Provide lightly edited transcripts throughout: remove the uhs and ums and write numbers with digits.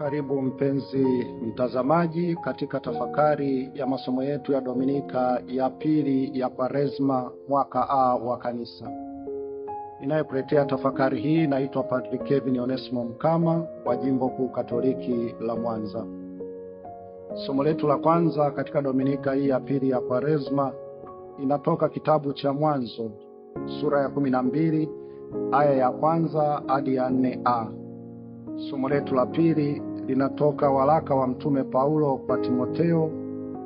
Karibu mpenzi mtazamaji katika tafakari ya masomo yetu ya Dominika ya pili ya Kwaresma mwaka A wa Kanisa. Ninayekuletea tafakari hii naitwa Padre Kevin Onesimo Mkama wa Jimbo Kuu Katoliki la Mwanza. Somo letu la kwanza katika Dominika hii ya pili ya Kwaresma inatoka kitabu cha Mwanzo sura ya 12 aya ya kwanza hadi ya 4a. Somo letu la pili linatoka waraka wa Mtume Paulo kwa Timotheo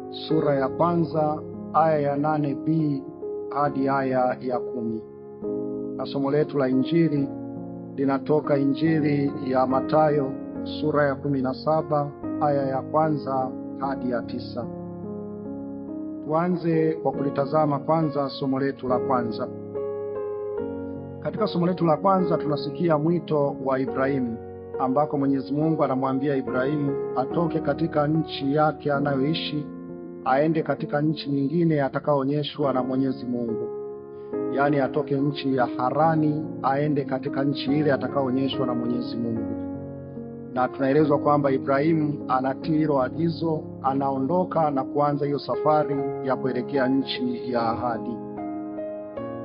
sura ya kwanza aya ya 8b hadi aya ya 10. Na somo letu la Injili linatoka Injili ya Mathayo sura ya 17 aya ya kwanza hadi ya 9. Tuanze kwa kulitazama kwanza somo letu la kwanza. Katika somo letu la kwanza tunasikia mwito wa Ibrahimu, ambako Mwenyezi Mungu anamwambia Ibrahimu atoke katika nchi yake anayoishi aende katika nchi nyingine atakayoonyeshwa na Mwenyezi Mungu. Yaani atoke nchi ya Harani aende katika nchi ile atakayoonyeshwa na Mwenyezi Mungu. Na tunaelezwa kwamba Ibrahimu anatii hilo agizo, anaondoka na kuanza hiyo safari ya kuelekea nchi ya ahadi.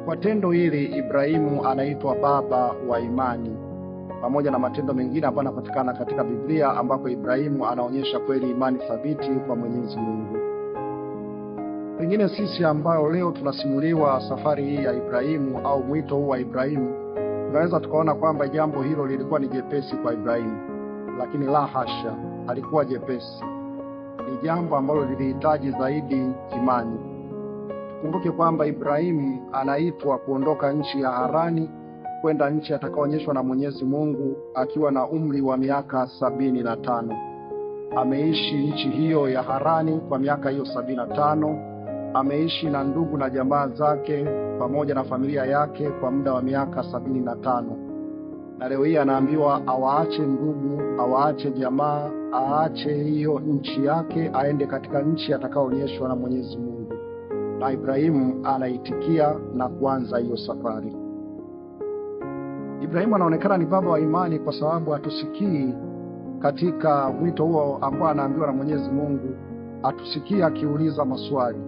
Kwa tendo hili Ibrahimu anaitwa baba wa imani, pamoja na matendo mengine ambayo yanapatikana katika Biblia ambako Ibrahimu anaonyesha kweli imani thabiti kwa Mwenyezi Mungu. Pengine sisi ambao leo tunasimuliwa safari hii ya Ibrahimu au mwito huu wa Ibrahimu, tunaweza tukaona kwamba jambo hilo lilikuwa ni jepesi kwa Ibrahimu, lakini la hasha, halikuwa jepesi. Ni jambo ambalo lilihitaji zaidi imani. Tukumbuke kwamba Ibrahimu anaitwa kuondoka nchi ya Harani kwenda nchi atakayoonyeshwa na Mwenyezi Mungu akiwa na umri wa miaka 75. Ameishi nchi hiyo ya Harani kwa miaka hiyo 75. Ameishi na ndugu na jamaa zake pamoja na familia yake kwa muda wa miaka 75. Na leo hii anaambiwa awaache ndugu, awaache jamaa, aache hiyo nchi yake aende katika nchi atakayoonyeshwa na Mwenyezi Mungu. Na Ibrahimu anaitikia na kuanza hiyo safari. Ibrahimu anaonekana ni baba wa imani kwa sababu hatusikii katika wito huo ambao anaambiwa na Mwenyezi Mungu, hatusikii akiuliza maswali.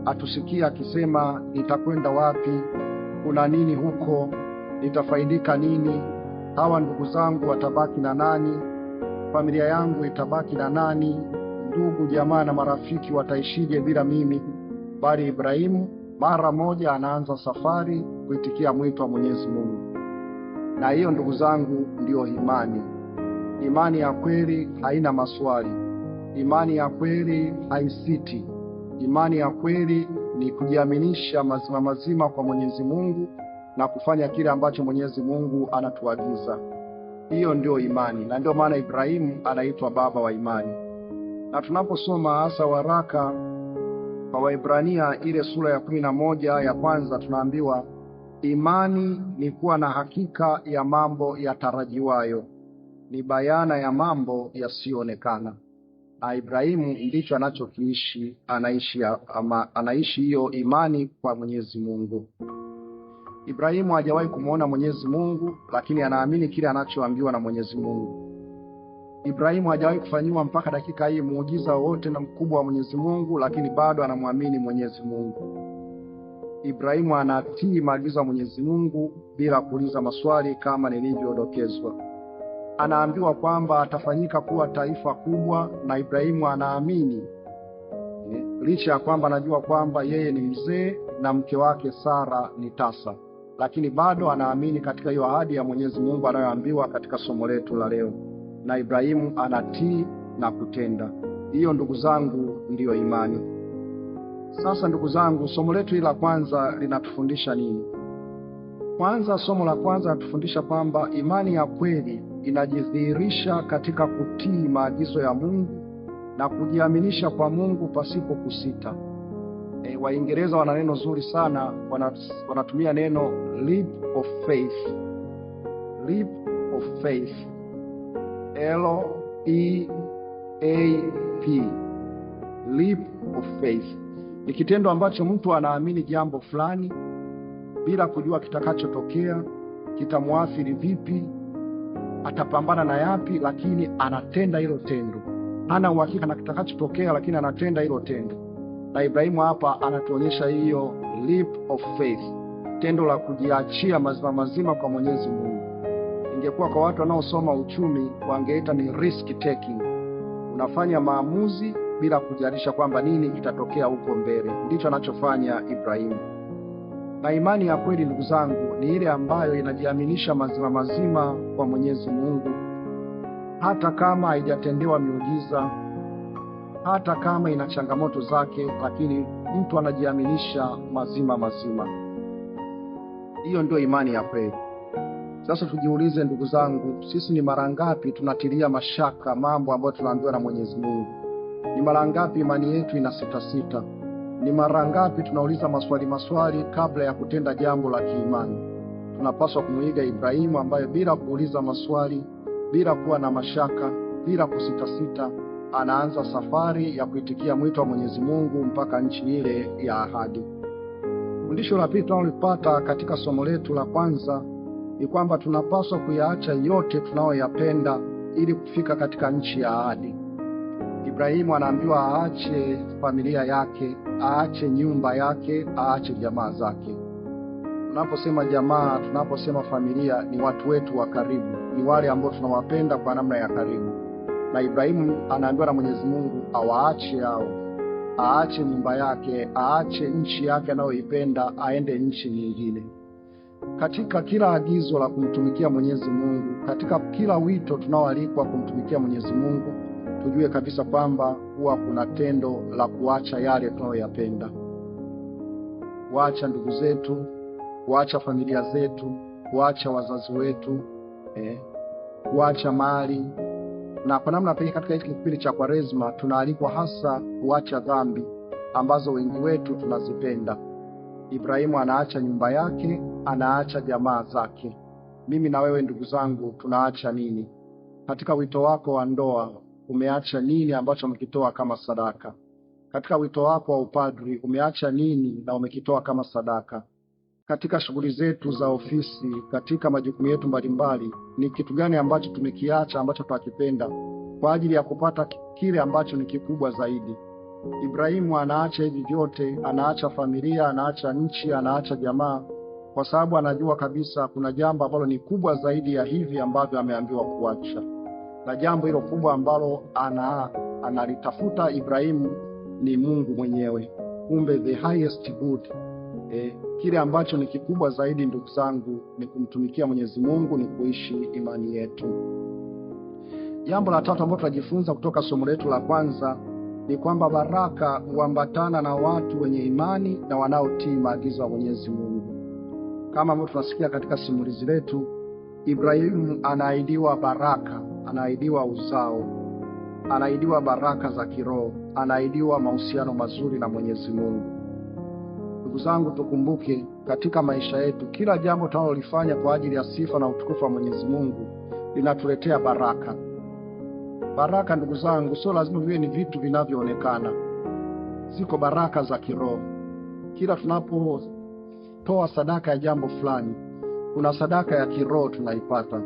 Hatusikii akisema nitakwenda wapi, kuna nini huko, nitafaidika nini, hawa ndugu zangu watabaki na nani, familia yangu itabaki na nani, ndugu jamaa na marafiki wataishije bila mimi. Bali Ibrahimu mara moja anaanza safari kuitikia mwito wa Mwenyezi Mungu. Na hiyo ndugu zangu ndiyo imani. Imani ya kweli haina maswali. Imani ya kweli haisiti. Imani ya kweli ni kujiaminisha mazima mazima kwa Mwenyezi Mungu na kufanya kile ambacho Mwenyezi Mungu anatuagiza. Hiyo ndio imani, na ndio maana Ibrahimu anaitwa baba wa imani. Na tunaposoma hasa waraka kwa Waebrania ile sura ya 11 ya kwanza, tunaambiwa imani ni kuwa na hakika ya mambo yatarajiwayo, ni bayana ya mambo yasiyoonekana. Na Ibrahimu ndicho anachokiishi, anaishi hiyo imani kwa Mwenyezi Mungu. Ibrahimu hajawahi kumuona Mwenyezi Mungu, lakini anaamini kile anachoambiwa na Mwenyezi Mungu. Ibrahimu hajawahi kufanyiwa mpaka dakika hii muujiza wote na mkubwa wa Mwenyezi Mungu, lakini bado anamwamini Mwenyezi Mungu. Ibrahimu anatii maagizo ya Mwenyezi Mungu bila kuuliza maswali kama nilivyodokezwa. Anaambiwa kwamba atafanyika kuwa taifa kubwa, na Ibrahimu anaamini. Licha ya kwamba anajua kwamba yeye ni mzee na mke wake Sara ni tasa, lakini bado anaamini katika hiyo ahadi ya Mwenyezi Mungu anayoambiwa katika somo letu la leo. Na Ibrahimu anatii na kutenda. Hiyo ndugu zangu ndiyo imani. Sasa ndugu zangu, somo letu hili la kwanza linatufundisha nini? Kwanza, somo la kwanza linatufundisha kwamba imani ya kweli inajidhihirisha katika kutii maagizo ya Mungu na kujiaminisha kwa Mungu pasipo kusita. Waingereza wana neno zuri sana, wanatumia neno leap of faith. Leap of faith. L-E-A-P. Leap of faith. Ni kitendo ambacho mtu anaamini jambo fulani bila kujua kitakachotokea, kitamuathiri vipi, atapambana na yapi, lakini anatenda hilo tendo. Hana uhakika na kitakachotokea, lakini anatenda hilo tendo. Na Ibrahimu hapa anatuonyesha hiyo leap of faith, tendo la kujiachia mazima mazima kwa Mwenyezi Mungu. Ingekuwa kwa watu wanaosoma uchumi, wangeita ni risk taking. Unafanya maamuzi bila kujalisha kwamba nini kitatokea huko mbele. Ndicho anachofanya Ibrahimu. Na imani ya kweli, ndugu zangu, ni ile ambayo inajiaminisha mazima mazima kwa Mwenyezi Mungu, hata kama haijatendewa miujiza, hata kama ina changamoto zake, lakini mtu anajiaminisha mazima mazima. Hiyo ndio imani ya kweli. Sasa tujiulize, ndugu zangu, sisi ni mara ngapi tunatilia mashaka mambo ambayo tunaambiwa na Mwenyezi Mungu? Ni mara ngapi imani yetu ina sita? Ni mara ngapi tunauliza maswali kabla ya kutenda jambo la kiimani? Tunapaswa kumuiga Ibrahimu ambaye bila kuuliza maswali, bila kuwa na mashaka, bila kusita, anaanza safari ya kuitikia mwito wa Mwenyezi Mungu mpaka nchi ile ya ahadi. Fundisho la pili tunalopata katika somo letu la kwanza ni kwamba tunapaswa kuyaacha yote tunayoyapenda ili kufika katika nchi ya ahadi. Ibrahimu anaambiwa aache familia yake, aache nyumba yake, aache jamaa zake. Tunaposema jamaa, tunaposema familia, ni watu wetu wa karibu, ni wale ambao tunawapenda kwa namna ya karibu. Na Ibrahimu anaambiwa na Mwenyezi Mungu awaache hao, aache nyumba yake, aache nchi yake anayoipenda, aende nchi nyingine. Katika kila agizo la kumtumikia Mwenyezi Mungu, katika kila wito tunaoalikwa kumtumikia Mwenyezi Mungu, tujue kabisa kwamba huwa kuna tendo la kuacha yale tunayoyapenda. Kuacha ndugu zetu, kuacha familia zetu, kuacha wazazi wetu, kuacha mali. Na kwa namna pekee katika hiki kipindi cha Kwaresma tunaalikwa hasa kuacha dhambi ambazo wengi wetu tunazipenda. Ibrahimu anaacha nyumba yake, anaacha jamaa zake. Mimi na wewe, ndugu zangu, tunaacha nini? Katika wito wako wa ndoa, umeacha nini ambacho umekitoa kama sadaka? Katika wito wako wa upadri, umeacha nini na umekitoa kama sadaka? Katika shughuli zetu za ofisi, katika majukumu yetu mbalimbali, ni kitu gani ambacho tumekiacha ambacho tunakipenda kwa ajili ya kupata kile ambacho ni kikubwa zaidi? Ibrahimu anaacha hivi vyote, anaacha familia, anaacha nchi, anaacha jamaa, kwa sababu anajua kabisa kuna jambo ambalo ni kubwa zaidi ya hivi ambavyo ameambiwa kuacha. Na jambo hilo kubwa ambalo analitafuta Ibrahimu ni Mungu mwenyewe. Kumbe the highest good, kile ambacho ni kikubwa zaidi, ndugu zangu, ni kumtumikia Mwenyezi Mungu, ni kuishi imani yetu. Jambo la tatu ambalo tunajifunza kutoka somo letu la kwanza ni kwamba baraka huambatana na watu wenye imani na wanaotii maagizo ya Mwenyezi Mungu. Kama ambavyo tunasikia katika simulizi letu, Ibrahimu anaahidiwa baraka, anaahidiwa uzao, anaahidiwa baraka za kiroho, anaahidiwa mahusiano mazuri na Mwenyezi Mungu. Ndugu zangu, tukumbuke katika maisha yetu, kila jambo tunalolifanya kwa ajili ya sifa na utukufu wa Mwenyezi Mungu linatuletea baraka. Baraka, ndugu zangu, sio lazima viwe ni vitu vinavyoonekana. Ziko baraka za kiroho. Kila tunapotoa sadaka ya jambo fulani, kuna sadaka ya kiroho tunaipata,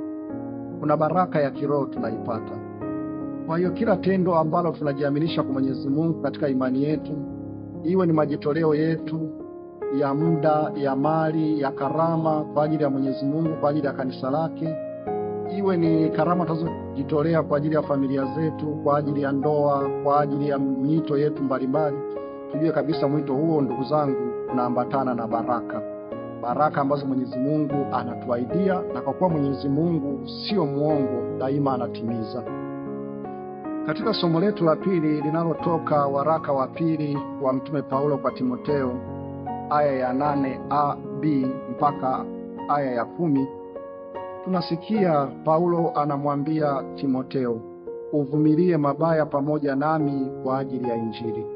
kuna baraka ya kiroho tunaipata. Kwa hiyo kila tendo ambalo tunajiaminisha kwa Mwenyezi Mungu katika imani yetu, iwe ni majitoleo yetu ya muda, ya mali, ya karama kwa ajili ya Mwenyezi Mungu, kwa ajili ya kanisa lake, iwe ni karama tunazojitolea kwa ajili ya familia zetu, kwa ajili ya ndoa, kwa ajili ya miito yetu mbalimbali, tujue kabisa mwito huo, ndugu zangu, unaambatana na baraka. Baraka ambazo Mwenyezi Mungu anatuahidia, na kwa kuwa Mwenyezi Mungu sio muongo, daima anatimiza. Katika somo letu la pili linalotoka waraka wa pili wa Mtume Paulo kwa Timotheo, aya ya 8b mpaka aya ya 10, tunasikia Paulo anamwambia Timotheo, uvumilie mabaya pamoja nami kwa ajili ya Injili.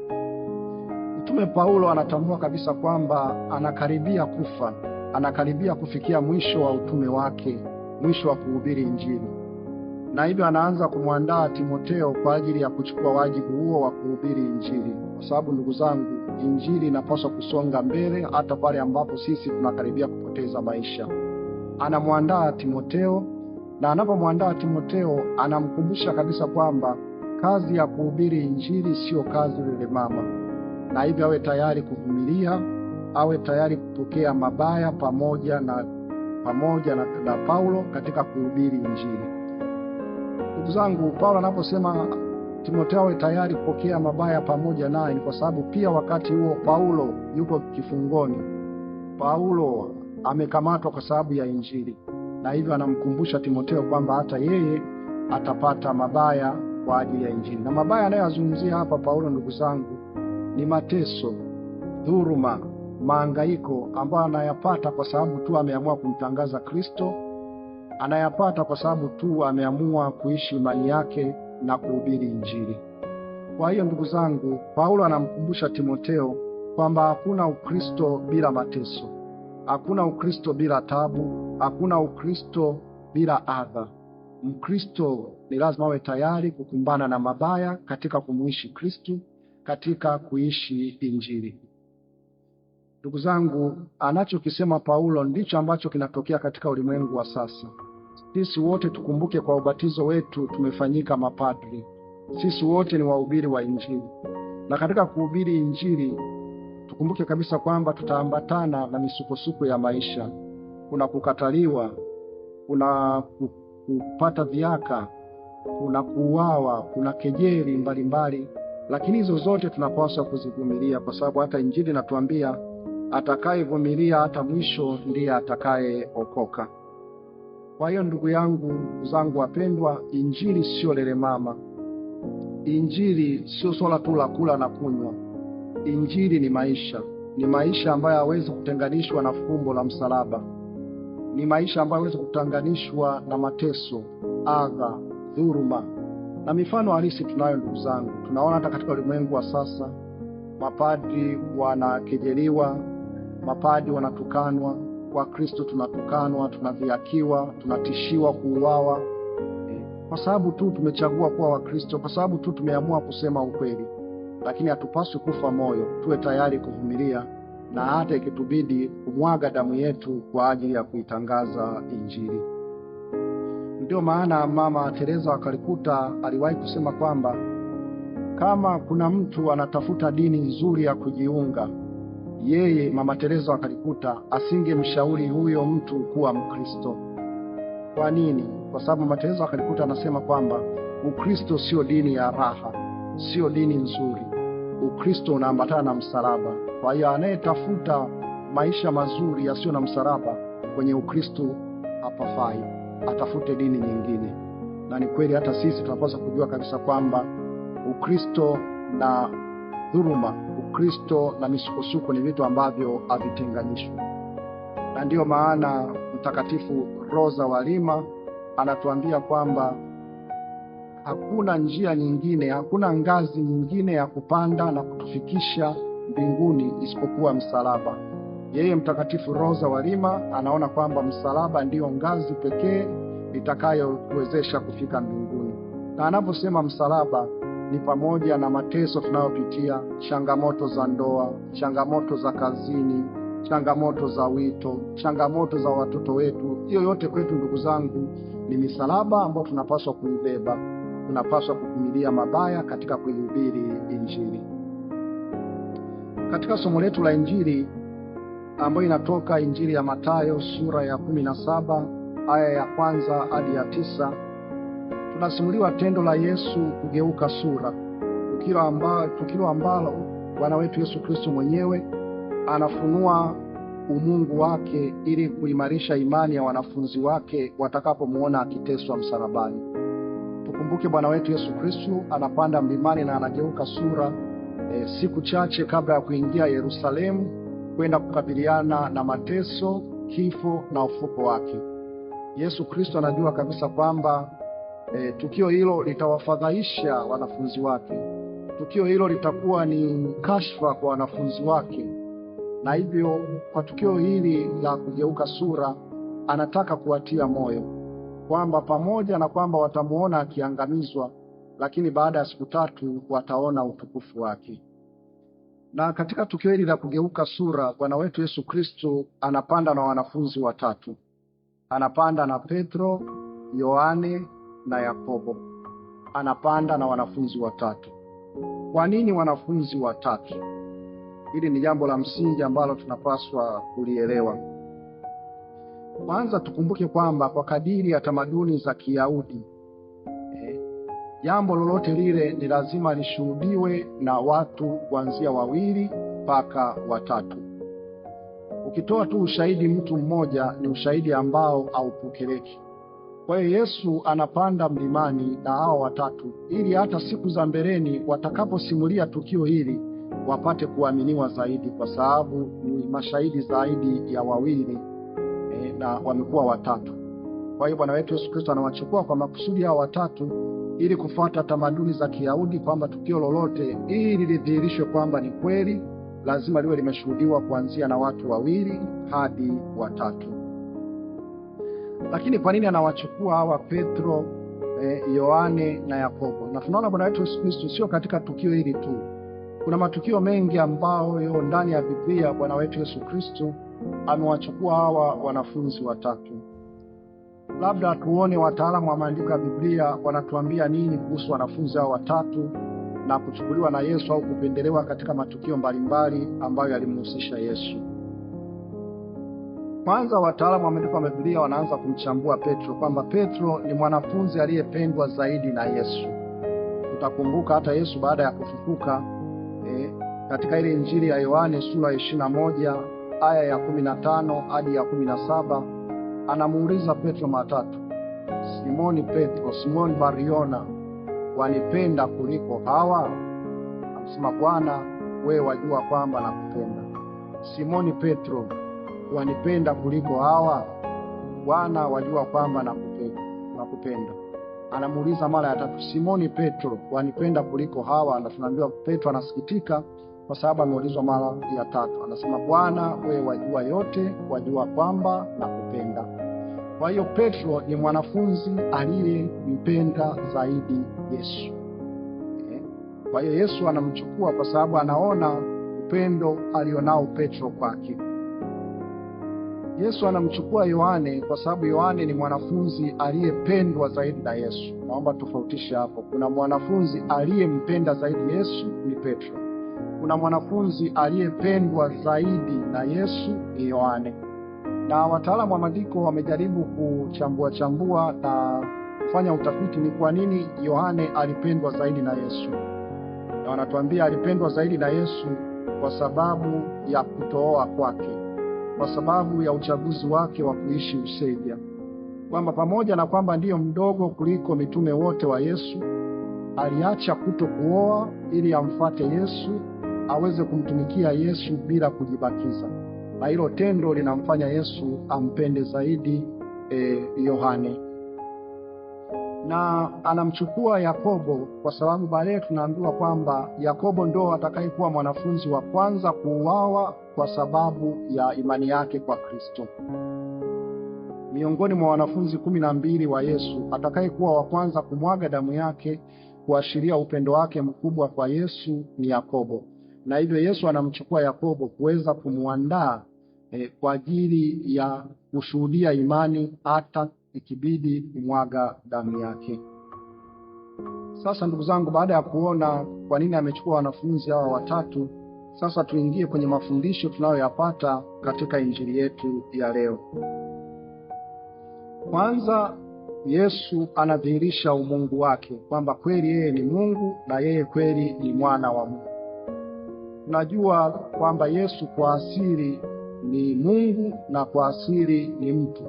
Mtume Paulo anatambua kabisa kwamba anakaribia kufa, anakaribia kufikia mwisho wa utume wake, mwisho wa kuhubiri Injili. Na hivyo anaanza kumwandaa Timotheo kwa ajili ya kuchukua wajibu huo wa kuhubiri Injili. Kwa sababu, ndugu zangu, Injili inapaswa kusonga mbele hata pale ambapo sisi tunakaribia kupoteza maisha. Anamwandaa Timotheo na anapomwandaa Timotheo anamkumbusha kabisa kwamba kazi ya kuhubiri Injili sio kazi lelemama, na hivyo awe tayari kuvumilia, awe tayari kupokea mabaya pamoja na Paulo katika kuhubiri Injili. Ndugu zangu, Paulo anaposema Timotheo awe tayari kupokea mabaya pamoja naye, ni kwa sababu pia wakati huo Paulo yuko kifungoni. Paulo amekamatwa kwa sababu ya Injili, na hivyo anamkumbusha Timotheo kwamba hata yeye atapata mabaya kwa ajili ya Injili. Na mabaya anayozungumzia hapa Paulo, ndugu zangu, ni mateso, dhuluma, mahangaiko ambayo anayapata kwa sababu tu ameamua kumtangaza Kristo, anayapata kwa sababu tu ameamua kuishi imani yake na kuhubiri Injili. Kwa hiyo ndugu zangu, Paulo anamkumbusha Timotheo kwamba hakuna Ukristo bila mateso, hakuna Ukristo bila tabu, hakuna Ukristo bila adha. Mkristo ni lazima awe tayari kukumbana na mabaya katika kumuishi Kristo, katika kuishi Injili. Ndugu zangu, anachokisema Paulo ndicho ambacho kinatokea katika ulimwengu wa sasa. Sisi wote tukumbuke, kwa ubatizo wetu tumefanyika mapadri. Sisi wote ni wahubiri wa Injili, na katika kuhubiri Injili tukumbuke kabisa kwamba tutaambatana na misukosuko ya maisha. Kuna kukataliwa, kuna kupata dhihaka, kuna kuuawa, kuna kejeli mbalimbali, lakini hizo zote tunapaswa kuzivumilia, kwa sababu hata Injili inatuambia atakayevumilia hata mwisho ndiye atakayeokoka. Kwa hiyo ndugu zangu wapendwa, Injili sio lelemama. Injili sio swala tu la kula na kunywa. Injili ni maisha. Ni maisha ambayo hawezi kutenganishwa na fumbo la msalaba. Ni maisha ambayo hawezi kutenganishwa na mateso, adha, dhuluma. Na mifano halisi tunayo ndugu zangu. Tunaona hata katika ulimwengu wa sasa, mapadri wanakejeliwa, mapadri wanatukanwa, kwa Kristo tunatukanwa, tunadhihakiwa, tunatishiwa kuuawa, kwa sababu tu tumechagua kuwa Wakristo, kwa sababu tu tumeamua kusema ukweli. Lakini hatupaswi kufa moyo, tuwe tayari kuvumilia, na hata ikitubidi kumwaga damu yetu kwa ajili ya kuitangaza Injili. Ndio maana Mama Teresa wa Calcutta aliwahi kusema kwamba kama kuna mtu anatafuta dini nzuri ya kujiunga, yeye Mama Teresa wa Calcutta asingemshauri huyo mtu kuwa Mkristo. Kwa nini? Kwa sababu Mama Teresa wa Calcutta anasema kwamba Ukristo sio dini ya raha, sio dini nzuri. Ukristo unaambatana na msalaba. Kwa hiyo anayetafuta maisha mazuri yasiyo na msalaba, kwenye Ukristo hapafai, atafute dini nyingine. Na ni kweli hata sisi tunapaswa kujua kabisa kwamba Ukristo na dhuluma, Ukristo na misukosuko ni vitu ambavyo havitenganishwi. Na ndio maana Mtakatifu Rosa wa Lima anatuambia kwamba hakuna njia nyingine, hakuna ngazi nyingine ya kupanda na kutufikisha mbinguni isipokuwa msalaba. Yeye Mtakatifu Rosa wa Lima anaona kwamba msalaba ndiyo ngazi pekee itakayokuwezesha kufika mbinguni. Na anaposema msalaba, ni pamoja na mateso tunayopitia, changamoto za ndoa, changamoto za kazini, changamoto za wito, changamoto za watoto wetu. Hiyo yote kwetu ndugu zangu ni misalaba ambayo tunapaswa kuibeba. Tunapaswa kuvumilia mabaya katika kuihubiri Injili. Katika somo letu la Injili ambayo inatoka Injili ya Mathayo sura ya 17 aya ya 1 hadi ya 9, tunasimuliwa tendo la Yesu kugeuka sura, tukio ambalo Bwana wetu Yesu Kristo mwenyewe anafunua umungu wake ili kuimarisha imani ya wanafunzi wake watakapomuona akiteswa msalabani. Tukumbuke Bwana wetu Yesu Kristo anapanda mlimani na anageuka sura siku chache kabla ya kuingia Yerusalemu kwenda kukabiliana na mateso, kifo na ufufuko wake. Yesu Kristo anajua kabisa kwamba tukio hilo litawafadhaisha wanafunzi wake. Tukio hilo litakuwa ni kashfa kwa wanafunzi wake. Na hivyo kwa tukio hili la kugeuka sura, anataka kuwatia moyo kwamba pamoja na kwamba watamuona akiangamizwa, lakini baada ya siku 3 wataona utukufu wake. Na katika tukio hili la kugeuka sura, Bwana wetu Yesu Kristo anapanda na wanafunzi 3. Anapanda na Petro, Yohane na Yakobo. Anapanda na wanafunzi watatu. Kwa nini wanafunzi watatu? Hili ni jambo la msingi ambalo tunapaswa kulielewa. Kwanza tukumbuke kwamba kwa kadiri ya tamaduni za Kiyahudi, jambo lolote lile ni lazima lishuhudiwe na watu kuanzia 2 mpaka 3. Ukitoa tu ushahidi mtu mmoja ni ushahidi ambao haupokeleki. Kwa hiyo Yesu anapanda mlimani na hao watatu ili hata siku za mbeleni watakaposimulia tukio hili wapate kuaminiwa zaidi, kwa sababu ni mashahidi zaidi ya 2 na wamekuwa 3. Kwa hiyo Bwana wetu Yesu Kristo anawachukua kwa makusudi hao watatu ili kufuata tamaduni za Kiyahudi, kwamba tukio lolote ili lidhihirishwe kwamba ni kweli lazima liwe limeshuhudiwa kuanzia na watu 2 hadi 3. Lakini kwa nini anawachukua hawa Petro, Yohane na Yakobo? Na tunaona Bwana wetu Yesu Kristo sio katika tukio hili tu. Kuna matukio mengi ambayo ndani ya Biblia Bwana wetu Yesu Kristo amewachukua hawa wanafunzi watatu. Labda tuone wataalamu wa maandiko ya Biblia wanatuambia nini kuhusu wanafunzi hao watatu na kuchukuliwa na Yesu au kupendelewa katika matukio mbalimbali ambayo yalimhusisha Yesu. Kwanza wataalamu wa maandiko ya Biblia wanaanza kumchambua Petro kwamba Petro ni mwanafunzi aliyependwa zaidi na Yesu. Utakumbuka hata Yesu baada ya kufufuka katika ile Injili ya Yohane sura 21 aya ya 15 hadi ya 17 anamuuliza Petro matatu, Simoni Petro, Simoni Bariona, wanipenda kuliko hawa? Anasema, Bwana, wewe wajua kwamba nakupenda. Simoni Petro, wanipenda kuliko hawa? Bwana, wajua kwamba nakupenda. Anamuuliza mara ya 3, Simoni Petro, wanipenda kuliko hawa? Na tunaambiwa Petro anasikitika kwa sababu ameulizwa mara ya 3. Anasema, Bwana, wewe wajua yote, wajua kwamba nakupenda. Kwa hiyo Petro ni mwanafunzi aliyempenda zaidi Yesu. Kwa hiyo Yesu anamchukua kwa sababu anaona upendo alionao Petro kwake. Yesu anamchukua Yohane kwa sababu Yohane ni mwanafunzi aliyependwa zaidi na Yesu. Naomba tofautishe hapo. Kuna mwanafunzi aliyempenda zaidi Yesu ni Petro. Kuna mwanafunzi aliyependwa zaidi na Yesu ni Yohane. Na wataalamu wa maandiko wamejaribu kuchambua na kufanya utafiti ni kwa nini Yohane alipendwa zaidi na Yesu. Na wanatuambia alipendwa zaidi na Yesu kwa sababu ya kutooa kwake, kwa sababu ya uchaguzi wake wa kuishi usaidia. Kwamba pamoja na kwamba ndiyo mdogo kuliko mitume wote wa Yesu, aliacha kutokuoa ili amfuate Yesu, aweze kumtumikia Yesu bila kujibakiza. Na hilo tendo linamfanya Yesu ampende zaidi Yohane. Na anamchukua Yakobo kwa sababu baadaye tunaambiwa kwamba Yakobo ndo atakayekuwa mwanafunzi wa kwanza kuuawa kwa sababu ya imani yake kwa Kristo. Miongoni mwa wanafunzi 12 wa Yesu, atakayekuwa wa kwanza kumwaga damu yake kuashiria upendo wake mkubwa kwa Yesu ni Yakobo. Na hivyo Yesu anamchukua Yakobo kuweza kumuandaa kwa ajili ya kushuhudia imani hata ikibidi kumwaga damu yake. Sasa ndugu zangu, baada ya kuona kwa nini amechukua wanafunzi hawa watatu, sasa tuingie kwenye mafundisho tunayoyapata katika injili yetu ya leo. Kwanza, Yesu anadhihirisha umungu wake, kwamba kweli yeye ni Mungu na yeye kweli ni mwana wa Mungu. Tunajua kwamba Yesu kwa asili ni Mungu na kwa asili ni mtu.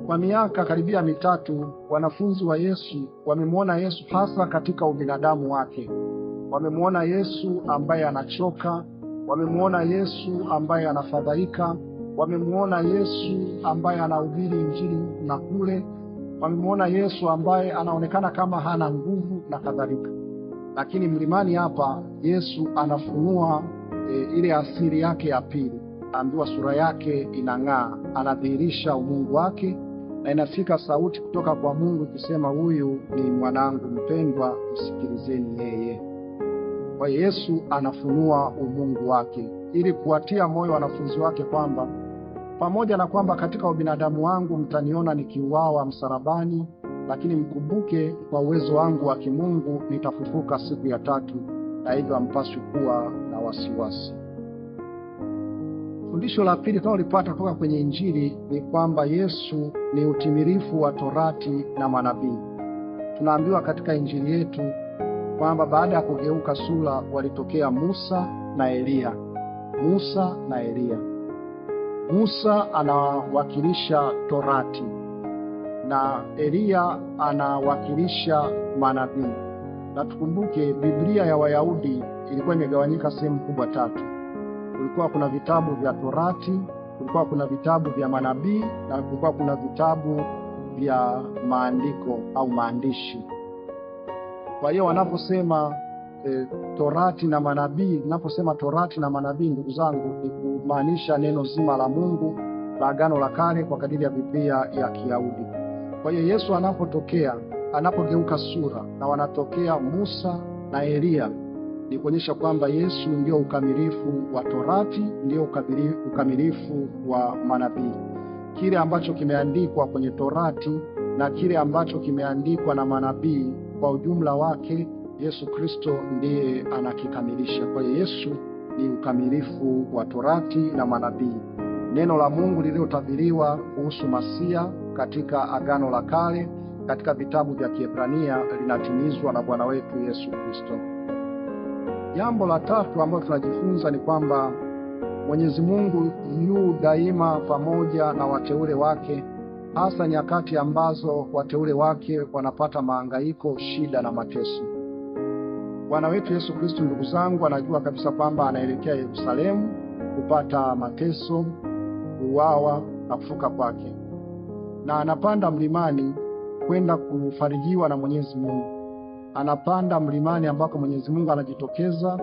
Kwa miaka karibia 3 wanafunzi wa Yesu wamemwona Yesu hasa katika ubinadamu wake. Wamemwona Yesu ambaye anachoka, wamemwona Yesu ambaye anafadhaika, wamemwona Yesu ambaye anahubiri injili na kule, wamemwona Yesu ambaye anaonekana kama hana nguvu na kadhalika. Lakini mlimani hapa Yesu anafunua ile asili yake ya pili. Ambiwa sura yake inang'aa, anadhihirisha umungu wake, na inafika sauti kutoka kwa Mungu ikisema, huyu ni mwanangu mpendwa, msikilizeni yeye. Kwa Yesu anafunua umungu wake ili kuwatia moyo wanafunzi wake kwamba pamoja na kwamba katika ubinadamu wangu mtaniona nikiuawa msalabani, lakini mkumbuke kwa uwezo wangu wa kimungu nitafufuka siku ya tatu, na hivyo hampaswi kuwa na wasiwasi. Fundisho la pili tunalopata kutoka kwenye Injili ni kwamba Yesu ni utimilifu wa Torati na manabii. Tunaambiwa katika Injili yetu kwamba baada ya kugeuka sura walitokea Musa na Elia. Musa na Elia. Musa anawakilisha Torati na Elia anawakilisha manabii. Na tukumbuke Biblia ya Wayahudi ilikuwa imegawanyika sehemu kubwa tatu. Kulikuwa kuna vitabu vya Torati, kulikuwa kuna vitabu vya manabii, na kulikuwa kuna vitabu vya maandiko au maandishi. Kwa hiyo wanaposema Torati na manabii, ninaposema Torati na manabii, ndugu zangu, ni kumaanisha neno zima la Mungu la Agano la Kale kwa kadiri ya Biblia ya Kiyahudi. Kwa hiyo Yesu anapogeuka sura na wanatokea Musa na Elia, ni kuonyesha kwamba Yesu ndio ukamilifu wa Torati, ndio ukamilifu wa manabii. Kile ambacho kimeandikwa kwenye Torati na kile ambacho kimeandikwa na manabii, kwa ujumla wake Yesu Kristo ndiye anakikamilisha. Kwa hiyo Yesu ni ukamilifu wa Torati na manabii. Neno la Mungu lililotabiriwa kuhusu Masia katika Agano la Kale, katika vitabu vya Kiebrania, linatimizwa na Bwana wetu Yesu Kristo. Jambo la tatu ambalo tunajifunza ni kwamba Mwenyezi Mungu yu daima pamoja na wateule wake, hasa nyakati ambazo wateule wake wanapata mahangaiko, shida na mateso. Bwana wetu Yesu Kristo, ndugu zangu, anajua kabisa kwamba anaelekea Yerusalemu kupata mateso, kuuawa na kufuka kwake. Na anapanda mlimani kwenda kufarijiwa na Mwenyezi Mungu. Anapanda mlimani ambako Mwenyezi Mungu anajitokeza,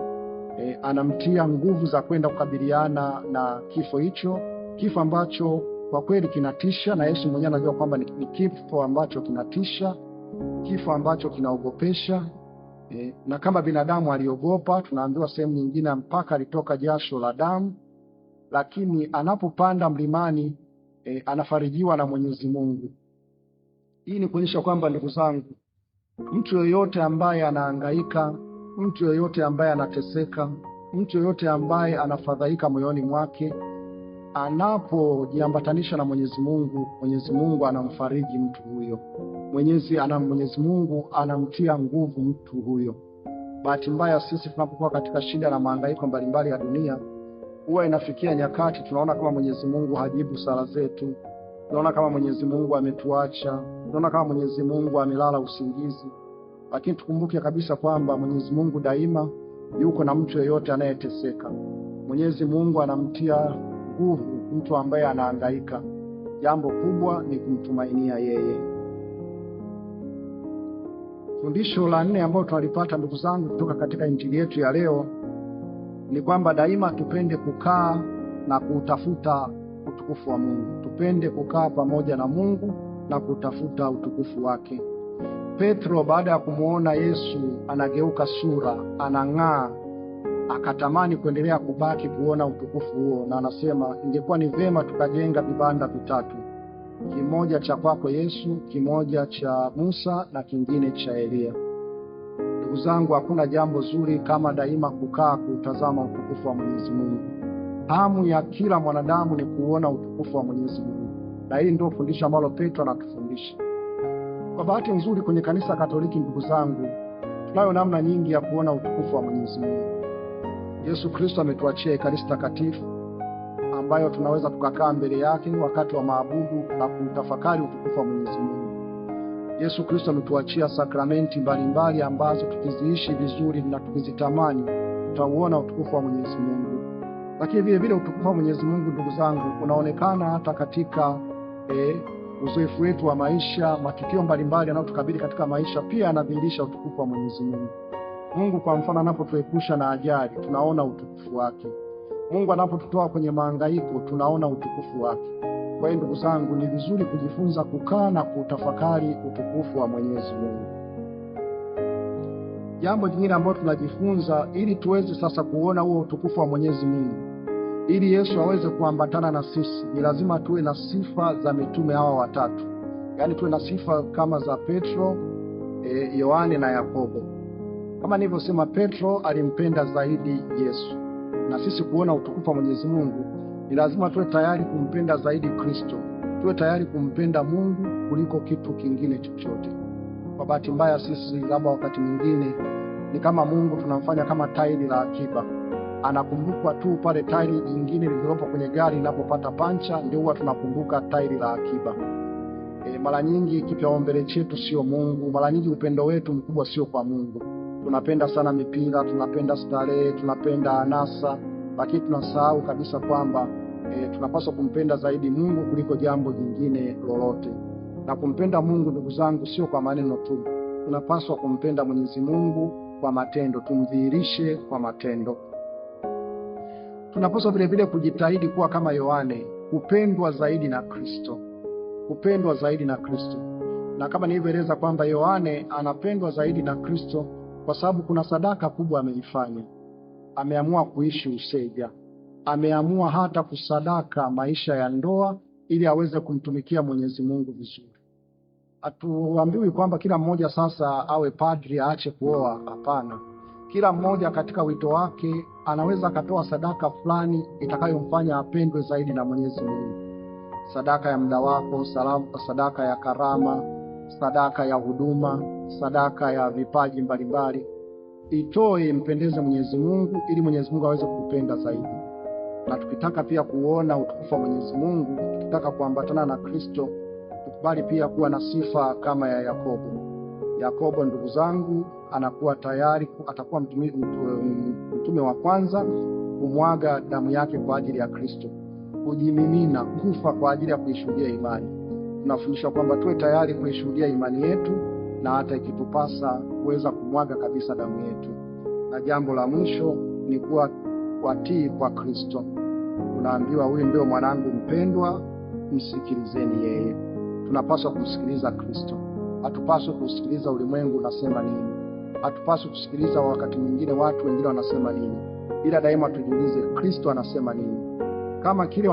anamtia nguvu za kwenda kukabiliana na kifo hicho, kifo ambacho kwa kweli kinatisha, na Yesu mwenyewe anajua kwamba ni kifo ambacho kinatisha, kifo ambacho kinaogopesha. Na kama binadamu aliogopa, tunaambiwa sehemu nyingine mpaka alitoka jasho la damu, lakini anapopanda mlimani anafarijiwa na Mwenyezi Mungu. Hii ni kuonyesha kwamba, ndugu zangu, mtu yoyote ambaye anahangaika, mtu yoyote ambaye anateseka, mtu yoyote ambaye anafadhaika moyoni mwake, anapojiambatanisha na Mwenyezi Mungu, Mwenyezi Mungu anamfariji mtu huyo. Mwenyezi Mungu anamtia nguvu mtu huyo. Bahati mbaya sisi tunapokuwa katika shida na mahangaiko mbalimbali ya dunia, huwa inafikia nyakati tunaona kama Mwenyezi Mungu hajibu sala zetu. Tunaona kama Mwenyezi Mungu ametuacha, tunaona kama Mwenyezi Mungu amelala usingizi. Lakini tukumbuke kabisa kwamba Mwenyezi Mungu daima yuko na mtu yeyote anayeteseka. Mwenyezi Mungu anamtia nguvu mtu ambaye anahangaika. Jambo kubwa ni kumtumainia yeye. Fundisho la 4 ambalo tunalipata, ndugu zangu, kutoka katika Injili yetu ya leo ni kwamba daima tupende kukaa na kutafuta utukufu wa Mungu. Tupende kukaa pamoja na Mungu na kutafuta utukufu wake. Petro baada ya kumuona Yesu anageuka sura, anang'aa, akatamani kuendelea kubaki kuona utukufu huo, na anasema ingekuwa ni vema tukajenga vibanda vitatu, kimoja cha kwako Yesu, kimoja cha Musa na kingine cha Elia. Ndugu zangu, hakuna jambo zuri kama daima kukaa kutazama utukufu wa Mwenyezi Mungu. Hamu ya kila mwanadamu ni kuona utukufu wa Mwenyezi Mungu, na hili ndio fundisho ambalo Petro anatufundisha. Kwa bahati nzuri kwenye kanisa Katoliki, ndugu zangu, tunayo namna nyingi ya kuona utukufu wa Mwenyezi Mungu. Yesu Kristo ametuachia Ekaristi Takatifu ambayo tunaweza tukakaa mbele yake wakati wa maabudu na kutafakari utukufu wa Mwenyezi Mungu. Yesu Kristo ametuachia sakramenti mbalimbali ambazo tukiziishi vizuri na tukizitamani tutauona utukufu wa Mwenyezi Mungu. Lakini vile vile utukufu wa Mwenyezi Mungu, ndugu zangu, unaonekana hata katika uzoefu wetu wa maisha. Matukio mbalimbali yanayotukabili katika maisha pia yanadhihirisha utukufu wa Mwenyezi Mungu. Mungu kwa mfano anapotuepusha na ajali, tunaona utukufu wake. Mungu anapotutoa kwenye mahangaiko, tunaona utukufu wake. Kwa hiyo ndugu zangu, ni vizuri kujifunza kukaa na kutafakari utukufu wa Mwenyezi Mungu. Jambo jingine ambalo tunajifunza ili tuweze sasa kuona huo utukufu wa Mwenyezi Mungu, Ili Yesu aweze kuambatana na sisi, ni lazima tuwe na sifa za mitume hawa watatu. Yaani tuwe na sifa kama za Petro, Yohane na Yakobo. Kama nilivyosema, Petro alimpenda zaidi Yesu. Na sisi kuona utukufu wa Mwenyezi Mungu, ni lazima tuwe tayari kumpenda zaidi Kristo. Tuwe tayari kumpenda Mungu kuliko kitu kingine chochote. Kwa bahati mbaya sisi labda wakati mwingine ni kama Mungu tunamfanya kama tairi la akiba. Anakumbukwa tu pale tairi jingine lililopo kwenye gari linapopata pancha, ndio huwa tunakumbuka tairi la akiba. Mara nyingi kipaumbele chetu sio Mungu. Mara nyingi upendo wetu mkubwa sio kwa Mungu. Tunapenda sana mipira, tunapenda starehe, tunapenda anasa, lakini tunasahau kabisa kwamba tunapaswa kumpenda zaidi Mungu kuliko jambo jingine lolote. Na kumpenda Mungu, ndugu zangu, sio kwa maneno tu. Tunapaswa kumpenda Mwenyezi Mungu kwa matendo, tumdhihirishe kwa matendo. Tunapaswa vile vile kujitahidi kuwa kama Yohane, kupendwa zaidi na Kristo. Kupendwa zaidi na Kristo. Na kama nilivyoeleza kwamba Yohane anapendwa zaidi na Kristo kwa sababu kuna sadaka kubwa ameifanya. Ameamua kuishi useja. Ameamua hata kusadaka maisha ya ndoa ili aweze kumtumikia Mwenyezi Mungu vizuri. Hatuambiwi kwamba kila mmoja sasa awe padri aache kuoa, hapana. Kila mmoja katika wito wake anaweza akatoa sadaka fulani itakayomfanya apendwe zaidi na Mwenyezi Mungu. Sadaka ya muda wako, sadaka ya karama, sadaka ya huduma, sadaka ya vipaji mbalimbali. Itoe impendeze Mwenyezi Mungu ili Mwenyezi Mungu aweze kupenda zaidi. Na tukitaka pia kuona utukufu wa Mwenyezi Mungu, tukitaka kuambatana na Kristo, tukubali pia kuwa na sifa kama ya Yakobo. Yakobo, ndugu zangu, anakuwa tayari, atakuwa mtume wa kwanza kumwaga damu yake kwa ajili ya Kristo, kujimimina, kufa kwa ajili ya kuishuhudia imani. Tunafundishwa kwamba tuwe tayari kuishuhudia imani yetu, na hata ikitupasa kuweza kumwaga kabisa damu yetu. Na jambo la mwisho ni kuwa watii kwa Kristo. Tunaambiwa huyu ndio mwanangu mpendwa, msikilizeni yeye. Tunapaswa kusikiliza Kristo. Hatupaswi kusikiliza ulimwengu unasema nini. Hatupaswi kusikiliza wakati mwingine watu wengine wanasema nini. Ila daima tujiulize, Kristo anasema nini? Kama kile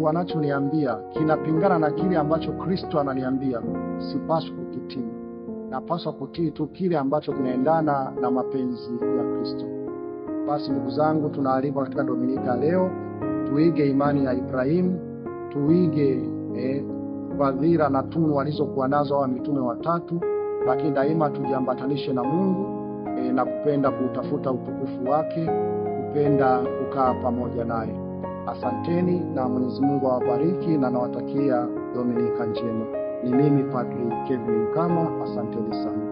wanachoniambia kinapingana na kile ambacho Kristo ananiambia, sipaswi kukitii. Napaswa kutii tu kile ambacho kinaendana na mapenzi ya Kristo. Basi ndugu zangu, tunaalikwa katika Dominika leo tuige imani ya Ibrahimu, tuige fadhila na tunu walizokuwa nazo hawa mitume watatu, lakini daima tujiambatanishe na Mungu na kupenda kutafuta utukufu wake, kupenda kukaa pamoja naye. Asanteni na Mwenyezi Mungu awabariki, na nawatakia Dominika njema. Ni mimi Padri Kevin Kama, asanteni sana.